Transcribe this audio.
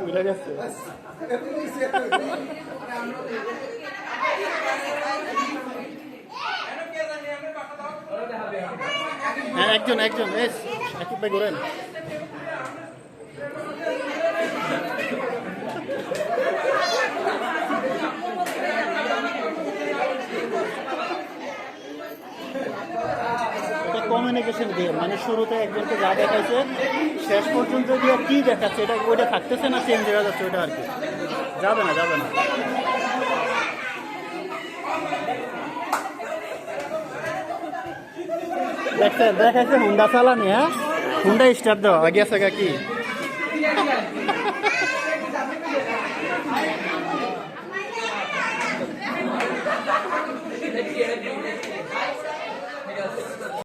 বুঝা গেছে। হ্যাঁ একজন একজন এস একই ভাই ঘুরেন। এটা কমিউনিকেশন গেম, মানে শুরুতে একজনকে যা দেখাচ্ছে শেষ পর্যন্ত গিয়ে কি দেখাচ্ছে এটা ওইটা থাকতেছে না চেঞ্জ হয়ে যাচ্ছে ওইটা আর কি। যাবে না যাবে না। দেখছে দেখাচ্ছে হুন্ডা চালানি, হ্যাঁ হুন্ডা স্টার্ট দাও আগে আছে কি